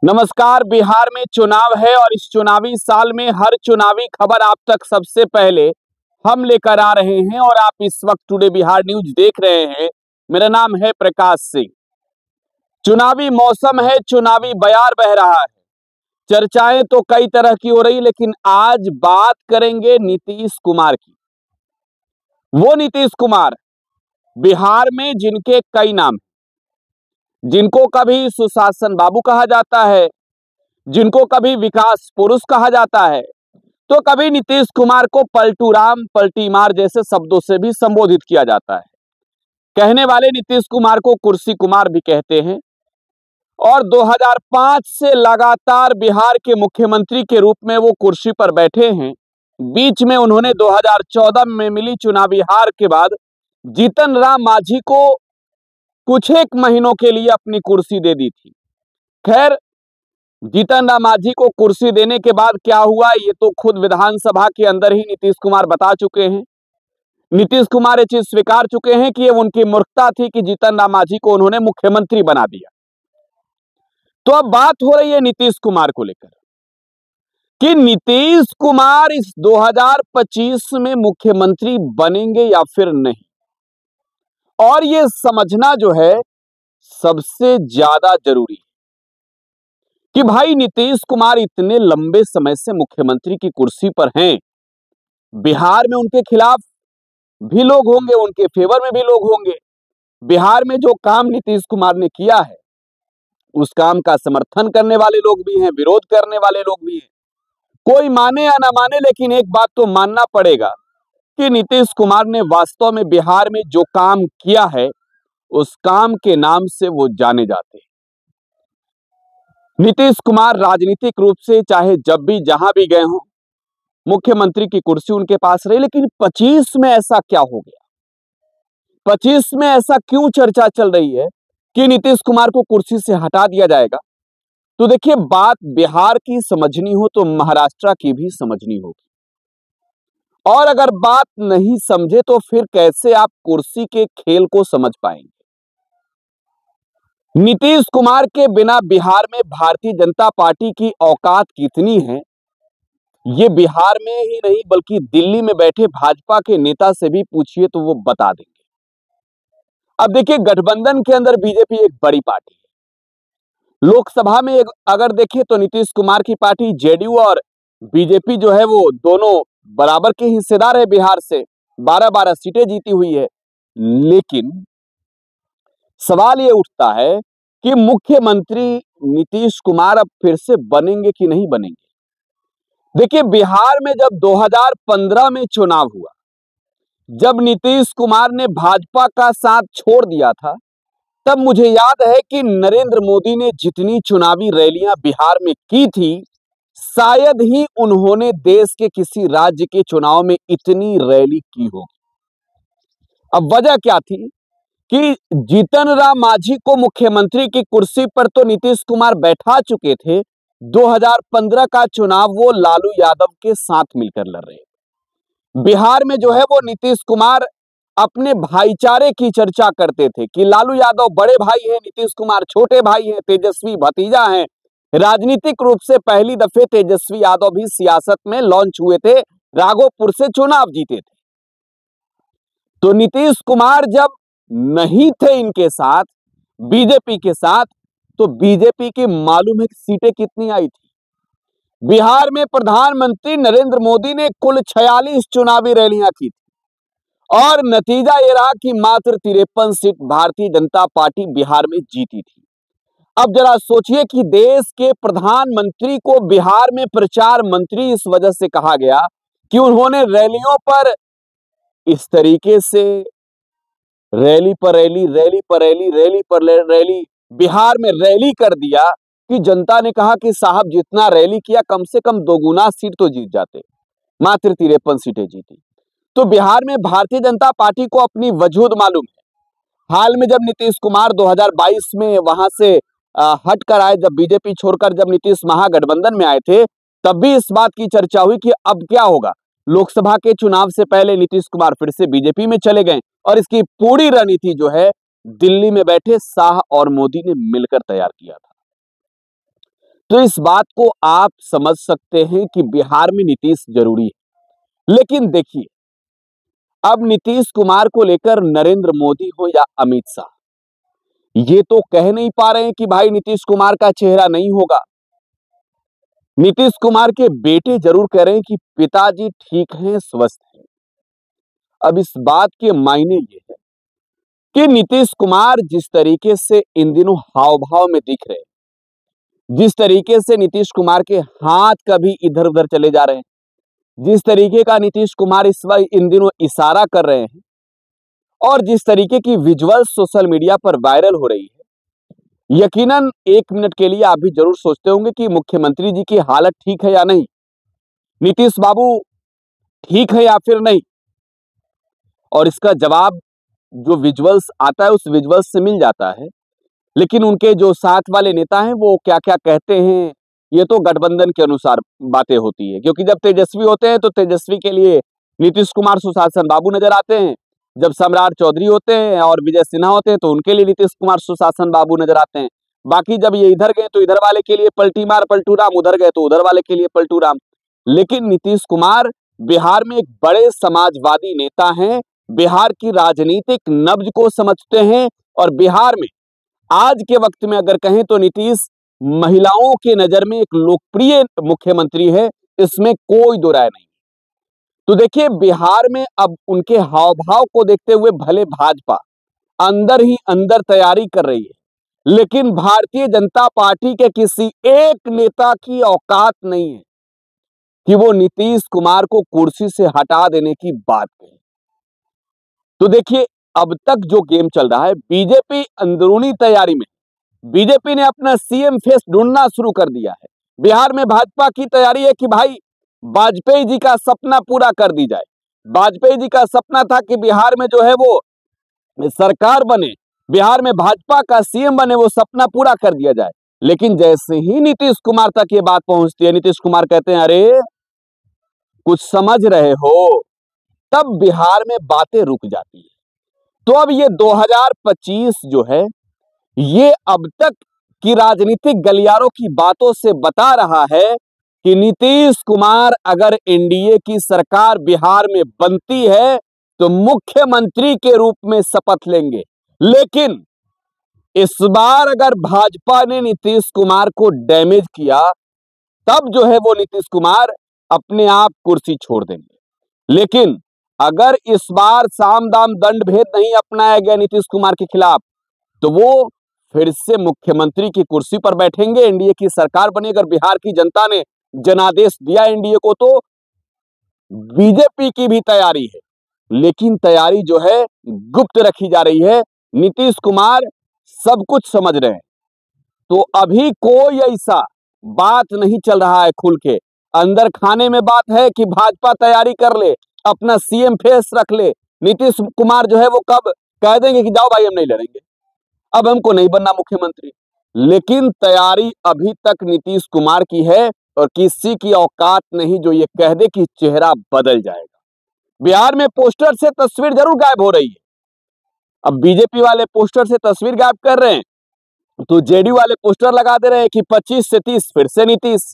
नमस्कार। बिहार में चुनाव है और इस चुनावी साल में हर चुनावी खबर आप तक सबसे पहले हम लेकर आ रहे हैं और आप इस वक्त टुडे बिहार न्यूज देख रहे हैं। मेरा नाम है प्रकाश सिंह। चुनावी मौसम है, चुनावी बयार बह रहा है। चर्चाएं तो कई तरह की हो रही, लेकिन आज बात करेंगे नीतीश कुमार की। वो नीतीश कुमार बिहार में जिनके कई नाम, जिनको कभी सुशासन बाबू कहा जाता है, जिनको कभी विकास पुरुष कहा जाता है, तो कभी नीतीश कुमार को पलटू राम पलटी मार जैसे शब्दों से भी संबोधित किया जाता है। कहने वाले नीतीश कुमार को कुर्सी कुमार भी कहते हैं और 2005 से लगातार बिहार के मुख्यमंत्री के रूप में वो कुर्सी पर बैठे हैं। बीच में उन्होंने 2014 में मिली चुनावी हार के बाद जीतन राम मांझी को कुछ एक महीनों के लिए अपनी कुर्सी दे दी थी। खैर, जीतन राम मांझी को कुर्सी देने के बाद क्या हुआ, ये तो खुद विधानसभा के अंदर ही नीतीश कुमार बता चुके हैं। नीतीश कुमार ये चीज स्वीकार चुके हैं कि ये उनकी मूर्खता थी कि जीतन राम मांझी को उन्होंने मुख्यमंत्री बना दिया। तो अब बात हो रही है नीतीश कुमार को लेकर कि नीतीश कुमार इस 2025 में मुख्यमंत्री बनेंगे या फिर नहीं। और ये समझना जो है सबसे ज्यादा जरूरी है कि भाई नीतीश कुमार इतने लंबे समय से मुख्यमंत्री की कुर्सी पर हैं। बिहार में उनके खिलाफ भी लोग होंगे, उनके फेवर में भी लोग होंगे। बिहार में जो काम नीतीश कुमार ने किया है उस काम का समर्थन करने वाले लोग भी हैं, विरोध करने वाले लोग भी हैं। कोई माने या ना माने, लेकिन एक बात तो मानना पड़ेगा कि नीतीश कुमार ने वास्तव में बिहार में जो काम किया है उस काम के नाम से वो जाने जाते हैं। नीतीश कुमार राजनीतिक रूप से चाहे जब भी जहां भी गए हों, मुख्यमंत्री की कुर्सी उनके पास रही। लेकिन 25 में ऐसा क्या हो गया, 25 में ऐसा क्यों चर्चा चल रही है कि नीतीश कुमार को कुर्सी से हटा दिया जाएगा। तो देखिए, बात बिहार की समझनी हो तो महाराष्ट्र की भी समझनी होगी, और अगर बात नहीं समझे तो फिर कैसे आप कुर्सी के खेल को समझ पाएंगे। नीतीश कुमार के बिना बिहार में भारतीय जनता पार्टी की औकात कितनी है, ये बिहार में ही नहीं बल्कि दिल्ली में बैठे भाजपा के नेता से भी पूछिए तो वो बता देंगे। अब देखिए, गठबंधन के अंदर बीजेपी एक बड़ी पार्टी है। लोकसभा में अगर देखें तो नीतीश कुमार की पार्टी जेडीयू और बीजेपी जो है वो दोनों बराबर के हिस्सेदार है। बिहार से 12-12 सीटें जीती हुई है। लेकिन सवाल ये उठता है कि मुख्यमंत्री नीतीश कुमार अब फिर से बनेंगे कि नहीं बनेंगे। देखिए, बिहार में जब 2015 में चुनाव हुआ, जब नीतीश कुमार ने भाजपा का साथ छोड़ दिया था, तब मुझे याद है कि नरेंद्र मोदी ने जितनी चुनावी रैलियां बिहार में की थी, शायद ही उन्होंने देश के किसी राज्य के चुनाव में इतनी रैली की हो। अब वजह क्या थी कि जीतन राम मांझी को मुख्यमंत्री की कुर्सी पर तो नीतीश कुमार बैठा चुके थे। 2015 का चुनाव वो लालू यादव के साथ मिलकर लड़ रहे। बिहार में जो है वो नीतीश कुमार अपने भाईचारे की चर्चा करते थे कि लालू यादव बड़े भाई हैं, नीतीश कुमार छोटे भाई हैं, तेजस्वी भतीजा हैं। राजनीतिक रूप से पहली दफे तेजस्वी यादव भी सियासत में लॉन्च हुए थे, राघोपुर से चुनाव जीते थे। तो नीतीश कुमार जब नहीं थे इनके साथ, बीजेपी के साथ, तो बीजेपी की मालूम है सीटें कितनी आई थी। बिहार में प्रधानमंत्री नरेंद्र मोदी ने कुल 46 चुनावी रैलियां की थी और नतीजा ये रहा कि मात्र 53 सीट भारतीय जनता पार्टी बिहार में जीती थी। अब जरा सोचिए कि देश के प्रधानमंत्री को बिहार में प्रचार मंत्री इस वजह से कहा गया कि उन्होंने रैलियों पर इस तरीके से रैली पर रैली, रैली पर रैली, रैली पर रैली, बिहार में रैली कर दिया कि जनता ने कहा कि साहब जितना रैली किया कम से कम दोगुना सीट तो जीत जाते। मात्र 53 सीटें जीती। तो बिहार में भारतीय जनता पार्टी को अपनी वजूद मालूम है। हाल में जब नीतीश कुमार 2022 में वहां से हट कर आए, जब बीजेपी छोड़कर जब नीतीश महागठबंधन में आए थे, तब भी इस बात की चर्चा हुई कि अब क्या होगा। लोकसभा के चुनाव से पहले नीतीश कुमार फिर से बीजेपी में चले गए और इसकी पूरी रणनीति जो है दिल्ली में बैठे शाह और मोदी ने मिलकर तैयार किया था। तो इस बात को आप समझ सकते हैं कि बिहार में नीतीश जरूरी है। लेकिन देखिए, अब नीतीश कुमार को लेकर नरेंद्र मोदी हो या अमित शाह, ये तो कह नहीं पा रहे हैं कि भाई नीतीश कुमार का चेहरा नहीं होगा। नीतीश कुमार के बेटे जरूर कह रहे हैं कि पिताजी ठीक हैं, स्वस्थ हैं। अब इस बात के मायने ये है कि नीतीश कुमार जिस तरीके से इन दिनों हाव भाव में दिख रहे हैं, जिस तरीके से नीतीश कुमार के हाथ कभी इधर उधर चले जा रहे हैं, जिस तरीके का नीतीश कुमार इस वक्त इन दिनों इशारा कर रहे हैं और जिस तरीके की विजुअल सोशल मीडिया पर वायरल हो रही है, यकीनन एक मिनट के लिए आप भी जरूर सोचते होंगे कि मुख्यमंत्री जी की हालत ठीक है या नहीं, नीतीश बाबू ठीक है या फिर नहीं। और इसका जवाब जो विजुअल्स आता है उस विजुअल्स से मिल जाता है। लेकिन उनके जो साथ वाले नेता हैं वो क्या क्या कहते हैं, ये तो गठबंधन के अनुसार बातें होती है। क्योंकि जब तेजस्वी होते हैं तो तेजस्वी के लिए नीतीश कुमार सुशासन बाबू नजर आते हैं, जब सम्राट चौधरी होते हैं और विजय सिन्हा होते हैं तो उनके लिए नीतीश कुमार सुशासन बाबू नजर आते हैं। बाकी जब ये इधर गए तो इधर वाले के लिए पलटी मार पलटू राम, उधर गए तो उधर वाले के लिए पलटू राम। लेकिन नीतीश कुमार बिहार में एक बड़े समाजवादी नेता हैं, बिहार की राजनीतिक नब्ज को समझते हैं और बिहार में आज के वक्त में अगर कहें तो नीतीश महिलाओं के नजर में एक लोकप्रिय मुख्यमंत्री है, इसमें कोई दो राय नहीं। तो देखिए, बिहार में अब उनके हाव भाव को देखते हुए भले भाजपा अंदर ही अंदर तैयारी कर रही है, लेकिन भारतीय जनता पार्टी के किसी एक नेता की औकात नहीं है कि वो नीतीश कुमार को कुर्सी से हटा देने की बात कहे। तो देखिए, अब तक जो गेम चल रहा है, बीजेपी अंदरूनी तैयारी में, बीजेपी ने अपना सीएम फेस ढूंढना शुरू कर दिया है। बिहार में भाजपा की तैयारी है कि भाई वाजपेयी जी का सपना पूरा कर दी जाए। वाजपेयी जी का सपना था कि बिहार में जो है वो सरकार बने, बिहार में भाजपा का सीएम बने, वो सपना पूरा कर दिया जाए। लेकिन जैसे ही नीतीश कुमार तक ये बात पहुंचती है, नीतीश कुमार कहते हैं अरे कुछ समझ रहे हो, तब बिहार में बातें रुक जाती है। तो अब ये 2025 जो है, ये अब तक की राजनीतिक गलियारों की बातों से बता रहा है कि नीतीश कुमार अगर एनडीए की सरकार बिहार में बनती है तो मुख्यमंत्री के रूप में शपथ लेंगे। लेकिन इस बार अगर भाजपा ने नीतीश कुमार को डैमेज किया, तब जो है वो नीतीश कुमार अपने आप कुर्सी छोड़ देंगे। लेकिन अगर इस बार साम दाम दंड भेद नहीं अपनाया गया नीतीश कुमार के खिलाफ, तो वो फिर से मुख्यमंत्री की कुर्सी पर बैठेंगे, एनडीए की सरकार बनी। अगर बिहार की जनता ने जनादेश दिया एनडीए को, तो बीजेपी की भी तैयारी है, लेकिन तैयारी जो है गुप्त रखी जा रही है। नीतीश कुमार सब कुछ समझ रहे हैं। तो अभी कोई ऐसा बात नहीं चल रहा है खुल के। अंदर खाने में बात है कि भाजपा तैयारी कर ले, अपना सीएम फेस रख ले। नीतीश कुमार जो है वो कब कह देंगे कि जाओ भाई हम नहीं लड़ेंगे, अब हमको नहीं बनना मुख्यमंत्री। लेकिन तैयारी अभी तक नीतीश कुमार की है और किसी की औकात नहीं जो ये कह दे कि चेहरा बदल जाएगा। बिहार में पोस्टर से तस्वीर जरूर गायब हो रही है। अब बीजेपी वाले पोस्टर से तस्वीर गायब कर रहे हैं, तो जेडीयू वाले पोस्टर लगा दे रहे हैं कि 25 से 30 फिर से नीतीश।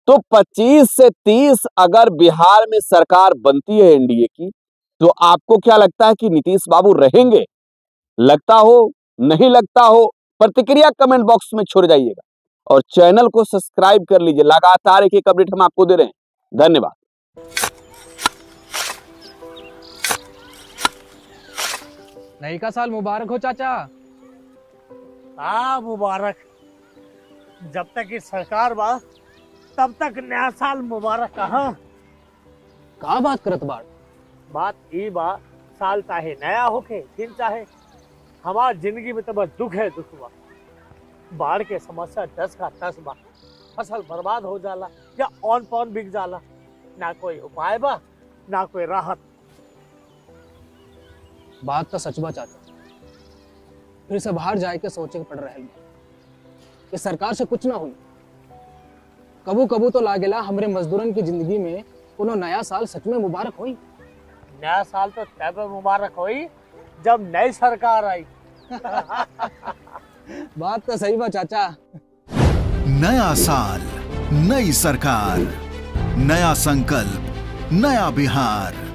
तो 25 से 30 अगर बिहार में सरकार बनती है एनडीए की, तो आपको क्या लगता है कि नीतीश बाबू रहेंगे? लगता हो, नहीं लगता हो, प्रतिक्रिया कमेंट बॉक्स में छोड़ जाइएगा और चैनल को सब्सक्राइब कर लीजिए। लगातार एक एक अपडेट हम आपको दे रहे हैं। धन्यवाद। नई का साल मुबारक हो चाचा। हाँ मुबारक। जब तक की सरकार बा तब तक नया साल मुबारक। का बात करत बाड़? बात ई बा, साल चाहे नया होके दिन चाहे, हमार जिंदगी में तो बस दुख है, दुख बा। बाढ़ के समस्या 10 का 10 बा। फसल बर्बाद हो जाला या ऑन पॉन बिक जाला, ना कोई उपाय बा ना कोई राहत। बात तो सच बा चाचा, फिर से बाहर जाए के सोचे के पड़ रहा है कि सरकार से कुछ ना हुई। कबू कबू तो लागेला हमरे मजदूरन की जिंदगी में कोनो नया साल सच में मुबारक होई। नया साल तो तब मुबारक होई जब नई सरकार आई। बात तो सही बा चाचा। नया साल, नई सरकार, नया संकल्प, नया बिहार।